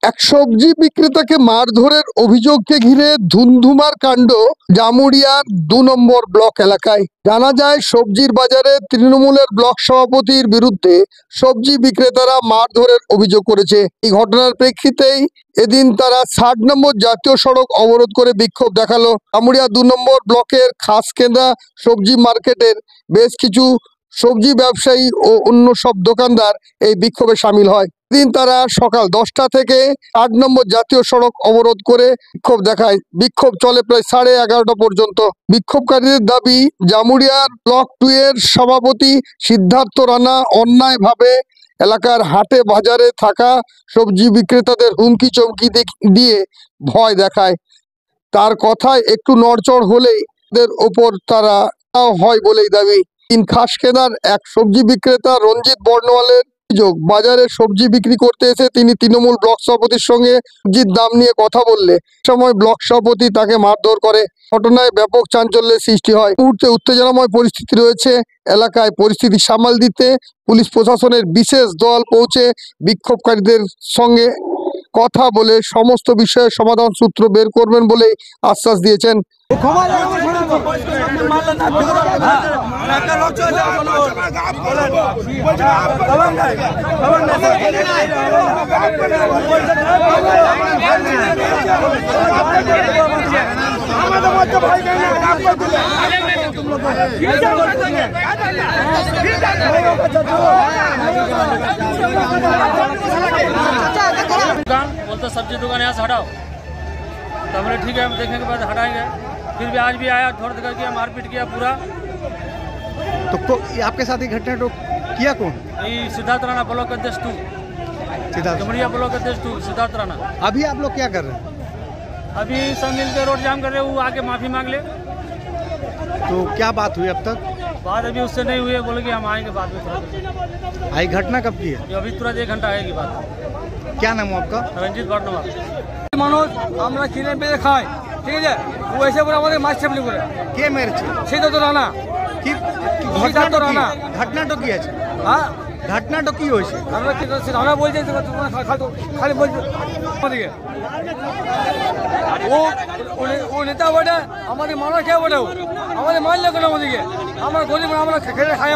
এক সবজি বিক্রেতাকে মারধরের অভিযোগকে ঘিরে ধুন্ধুমার কাণ্ড জামুড়িয়ার ২ নম্বর ব্লক এলাকায়। জানা যায়, সবজির বাজারে তৃণমূলের ব্লক সভাপতির বিরুদ্ধে সবজি বিক্রেতারা মারধরের অভিযোগ করেছে। এই ঘটনার প্রেক্ষিতেই এদিন তারা ৬০ নম্বর জাতীয় সড়ক অবরোধ করে বিক্ষোভ দেখালো। জামুড়িয়া ২ নম্বর ব্লকের খাসকেন্দা সবজি মার্কেটের বেশ কিছু সবজি ব্যবসায়ী ও অন্য সব দোকানদার এই বিক্ষোভে সামিল হয়। দিন তারা সকাল 10টা থেকে ৮ নম্বর জাতীয় সড়ক অবরোধ করে বিক্ষোভ দেখায়। বিক্ষোভ চলে প্রায় 11:30 পর্যন্ত। বিক্ষোভকারীদের দাবি, জামুড়িয়ার ব্লক 2 এর সভাপতি সিদ্ধার্থ রানা অন্যায়ভাবে এলাকার হাটে বাজারে থাকা সবজি বিক্রেতাদের হুমকি চমকি দিয়ে ভয় দেখায়। তার কথায় একটু নড়চড় হলেই তাদের ওপর তারা হয় বলেই দাবি। খাসকেন্দার এক সবজি বিক্রেতা রঞ্জিত বর্ণওয়ালের অভিযোগ, বাজারে সবজি বিক্রি করতে এসে তিনি তৃণমূল ব্লক সভাপতির সঙ্গে সবজির দাম নিয়ে কথা বললে সময় ব্লক সভাপতি তাকে মারধর করে। ঘটনায় ব্যাপক চাঞ্চল্যের সৃষ্টি হয়। মুহূর্তে উত্তেজনাময় পরিস্থিতি রয়েছে এলাকায়। পরিস্থিতি সামাল দিতে পুলিশ প্রশাসনের বিশেষ দল পৌঁছে বিক্ষোভকারীদের সঙ্গে কথা বলে সমস্ত বিষয়ে সমাধান সূত্র বের করবেন বলে আশ্বাস দিয়েছেন। बोलते सब्जी दुकान यहाँ से हटाओ, तो हमने ठीक है, हम देखने के बाद हटाएंगे। फिर भी आज भी आया, थोड़ा देर किया, मारपीट किया पूरा। तो आपके साथ ही घटना तो किया कौन? सिद्धार्थ राणा, ब्लॉक अध्यक्ष 2, जमुड़िया ब्लॉक अध्यक्ष 2 सिद्धार्थ राणा। अभी आप लोग क्या कर रहे हैं? अभी सब मिलकर रोड जाम कर रहे, वो आके माफी मांग ले। तो क्या बात हुई अब तक? बात अभी उससे नहीं हुई है, बोले कि हम आएंगे बाद में। आई घटना कब की है? अभी तुरंत 1 घंटा आएगी बात। क्या नाम है आपका? रंजीत बर्णवाल। মানুষ আমরা কিনে পেয়ে খাই, ঠিক আছে? ও এসে পরে আমাদের মাছ চাপলি করে কে মেরেছে? সিদ্ধার্থ রানা। কি সিদ্ধার্থ রানা ঘটনাটা কি আছে? হ্যাঁ, ঘটনাটা কি হয়েছে? আমরা কি রানা বলছে খালি বলছে আমাদেরকে ও নেতা বটে, আমাদের মানুষ খেয়ে বটে, আমাদের মারলে কেন আমাদেরকে? আমরা গরিব, আমরা খেটে খাই,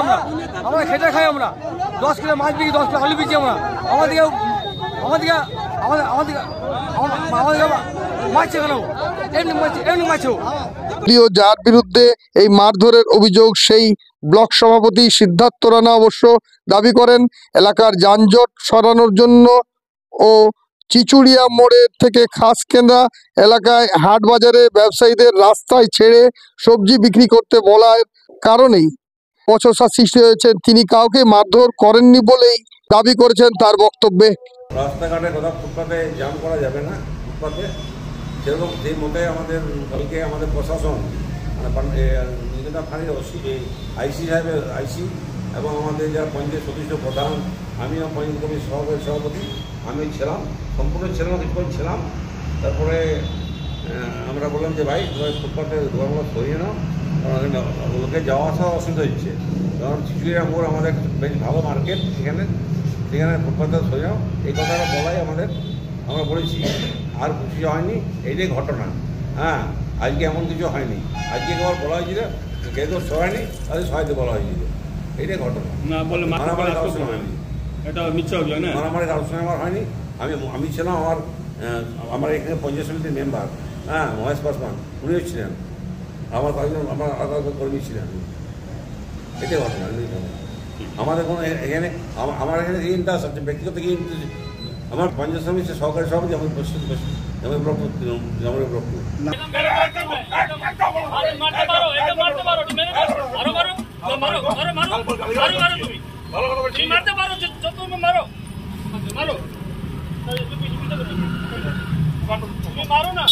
আমরা খেটে খাই, আমরা 10 কিলো মাছ বিকি, 10 কিলো আলু বিকি, আমরা আমাদেরকে যার বিরুদ্ধে এই মারধরের অভিযোগ, সেই ব্লক সভাপতি সিদ্ধার্থ রানা অবশ্য দাবি করেন এলাকার যানজট সরানোর জন্য ও চিচুড়িয়া মোড়ের থেকে খাসকেন্দা এলাকায় হাট বাজারে ব্যবসায়ীদের রাস্তায় ছেড়ে সবজি বিক্রি করতে বলার কারণেই বচসা সৃষ্টি হয়েছে। তিনি কাউকে মারধর করেননি বলেই দাবি করেছেন তার বক্তব্যে। রাস্তাঘাটে কোথাও ফুটপাতে জাম করা যাবে না, ফুটপাতে সেরকম সেই মতে আমাদের কালকে আমাদের প্রশাসন নিকেতা থানার আইসি সাহেবের আইসি এবং আমাদের যারা পঞ্চায়েত সদস্য প্রধান, আমিও পঞ্চায়েত কমিটির সভাপতি আমি ছিলাম, সম্পূর্ণ ছিলাম, কিছুক্ষণ ছিলাম। তারপরে আমরা বললাম যে ভাই ফুটপাতে দোকানগুলো সরিয়ে নাও, লোকে যাওয়া আসা অসুবিধা হচ্ছে। কারণ চিচুড়িয়া মোড় আমাদের বেশ ভালো মার্কেট, সেখানে ফুটপাতে সরিয়ে নাও, এই কথাটা বলাই আমাদের, আমরা বলেছি। আর কিছু হয়নি, এইটাই ঘটনা। হ্যাঁ, আজকে এমন কিছু হয়নি। আজকে একবার বলা হয়েছিল কেউ তো সরায়নি, তাদের সহায়তা বলা হয়েছিল, এইটাই ঘটনা। মারামারি কারোর সঙ্গে হয়নি, মারামারি কারোর সঙ্গে আমার হয়নি। আমি ছিলাম, আমার এখানে পঞ্চায়েত সমিতির মেম্বার, হ্যাঁ, মহেশ পাসওয়ান, উনিও ছিলেন, আমার কয়েকজন আমার কর্মী ছিলেন, এটাই ঘটনা। আমাদের কোনো এখানে আমার এখানে এই ইন্টারেস্ট আছে, ব্যক্তিগত কি আমার পঞ্চায়েত সমিতির সহকারী সভাপতি আমার ব্লক মারো না।